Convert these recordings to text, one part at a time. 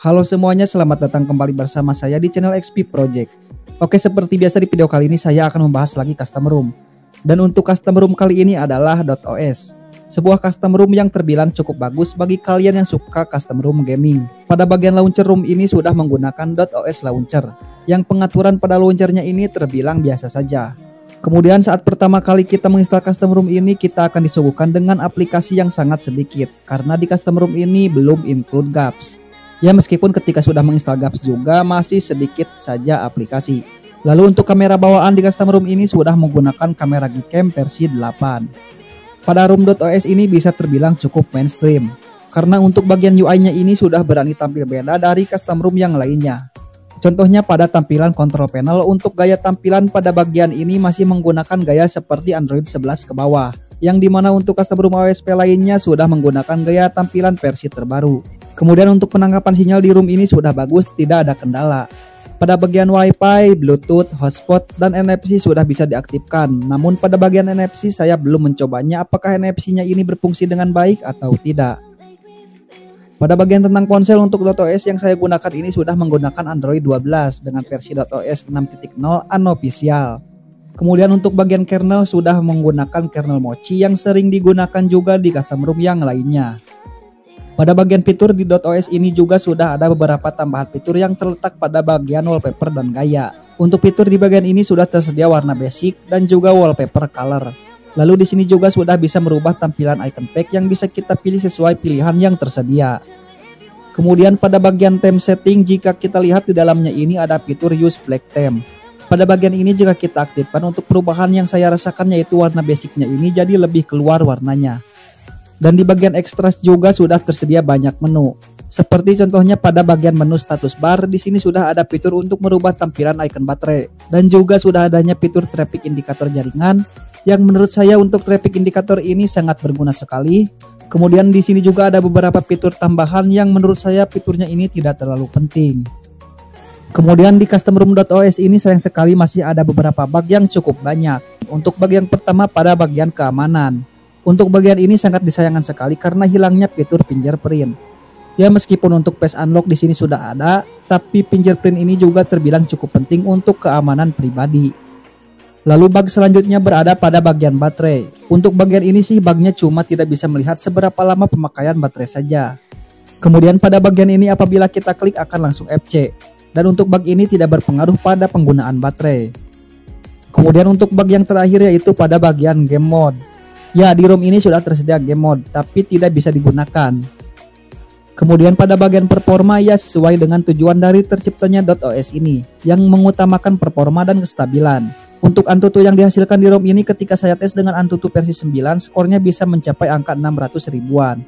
Halo semuanya, selamat datang kembali bersama saya di channel XP Project. Oke, seperti biasa di video kali ini saya akan membahas lagi custom room. Dan untuk custom room kali ini adalah .os. Sebuah custom room yang terbilang cukup bagus bagi kalian yang suka custom room gaming. Pada bagian launcher room ini sudah menggunakan .os launcher, yang pengaturan pada launchernya ini terbilang biasa saja. Kemudian saat pertama kali kita menginstal custom room ini, kita akan disuguhkan dengan aplikasi yang sangat sedikit, karena di custom room ini belum include GApps. Ya, meskipun ketika sudah menginstal GApps juga masih sedikit saja aplikasi. Lalu untuk kamera bawaan di custom room ini sudah menggunakan kamera Gcam versi 8. Pada room.os ini bisa terbilang cukup mainstream, karena untuk bagian UI-nya ini sudah berani tampil beda dari custom room yang lainnya. Contohnya pada tampilan control panel, untuk gaya tampilan pada bagian ini masih menggunakan gaya seperti Android 11 ke bawah, yang dimana untuk custom room OSP lainnya sudah menggunakan gaya tampilan versi terbaru. Kemudian untuk penangkapan sinyal di room ini sudah bagus, tidak ada kendala. Pada bagian Wi-Fi, Bluetooth, hotspot, dan NFC sudah bisa diaktifkan. Namun pada bagian NFC saya belum mencobanya apakah NFC-nya ini berfungsi dengan baik atau tidak. Pada bagian tentang ponsel, untuk .os yang saya gunakan ini sudah menggunakan Android 12 dengan versi .os 6.0 unofficial. Kemudian untuk bagian kernel sudah menggunakan kernel Mochi yang sering digunakan juga di custom room yang lainnya. Pada bagian fitur di .os ini juga sudah ada beberapa tambahan fitur yang terletak pada bagian wallpaper dan gaya. Untuk fitur di bagian ini sudah tersedia warna basic dan juga wallpaper color. Lalu di sini juga sudah bisa merubah tampilan icon pack yang bisa kita pilih sesuai pilihan yang tersedia. Kemudian pada bagian theme setting, jika kita lihat di dalamnya ini ada fitur use black theme. Pada bagian ini jika kita aktifkan, untuk perubahan yang saya rasakan yaitu warna basicnya ini jadi lebih keluar warnanya. Dan di bagian extras juga sudah tersedia banyak menu. Seperti contohnya pada bagian menu status bar, di sini sudah ada fitur untuk merubah tampilan icon baterai, dan juga sudah adanya fitur traffic indikator jaringan yang menurut saya untuk traffic indikator ini sangat berguna sekali. Kemudian di sini juga ada beberapa fitur tambahan yang menurut saya fiturnya ini tidak terlalu penting. Kemudian di custom room.os ini sayang sekali masih ada beberapa bug yang cukup banyak. Untuk bagian pertama pada bagian keamanan. Untuk bagian ini sangat disayangkan sekali karena hilangnya fitur fingerprint. Ya, meskipun untuk face unlock di sini sudah ada, tapi fingerprint ini juga terbilang cukup penting untuk keamanan pribadi. Lalu bug selanjutnya berada pada bagian baterai. Untuk bagian ini sih bugnya cuma tidak bisa melihat seberapa lama pemakaian baterai saja. Kemudian pada bagian ini apabila kita klik akan langsung FC. Dan untuk bug ini tidak berpengaruh pada penggunaan baterai. Kemudian untuk bug yang terakhir yaitu pada bagian game mode. Ya, di ROM ini sudah tersedia game mode, tapi tidak bisa digunakan. Kemudian pada bagian performa, ya sesuai dengan tujuan dari terciptanya .os ini, yang mengutamakan performa dan kestabilan. Untuk Antutu yang dihasilkan di ROM ini ketika saya tes dengan Antutu versi 9, skornya bisa mencapai angka 600 ribuan.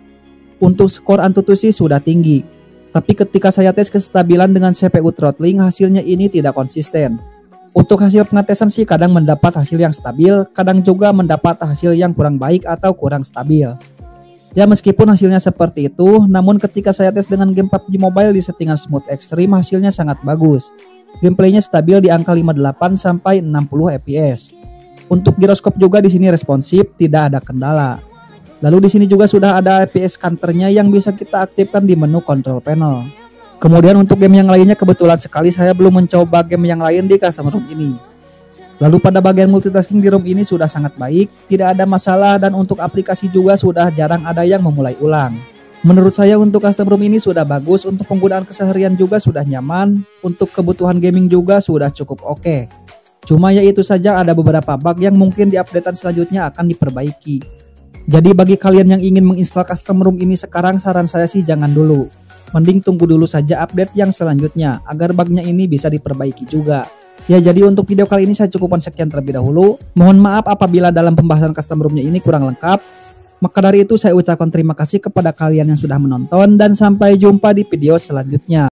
Untuk skor Antutu sih sudah tinggi, tapi ketika saya tes kestabilan dengan CPU throttling, hasilnya ini tidak konsisten. Untuk hasil pengetesan sih kadang mendapat hasil yang stabil, kadang juga mendapat hasil yang kurang baik atau kurang stabil. Ya, meskipun hasilnya seperti itu, namun ketika saya tes dengan game PUBG Mobile di settingan smooth extreme hasilnya sangat bagus. Gameplaynya stabil di angka 58 sampai 60 fps. Untuk giroskop juga di sini responsif, tidak ada kendala. Lalu di sini juga sudah ada FPS counternya yang bisa kita aktifkan di menu control panel. Kemudian untuk game yang lainnya kebetulan sekali saya belum mencoba game yang lain di custom room ini. Lalu pada bagian multitasking di room ini sudah sangat baik, tidak ada masalah, dan untuk aplikasi juga sudah jarang ada yang memulai ulang. Menurut saya untuk custom room ini sudah bagus, untuk penggunaan keseharian juga sudah nyaman, untuk kebutuhan gaming juga sudah cukup oke. Cuma ya itu saja, ada beberapa bug yang mungkin di updatean selanjutnya akan diperbaiki. Jadi bagi kalian yang ingin menginstal custom room ini sekarang, saran saya sih jangan dulu. Mending tunggu dulu saja update yang selanjutnya agar bugnya ini bisa diperbaiki juga. Ya, jadi untuk video kali ini saya cukupkan sekian terlebih dahulu. Mohon maaf apabila dalam pembahasan custom roomnya ini kurang lengkap. Maka dari itu saya ucapkan terima kasih kepada kalian yang sudah menonton dan sampai jumpa di video selanjutnya.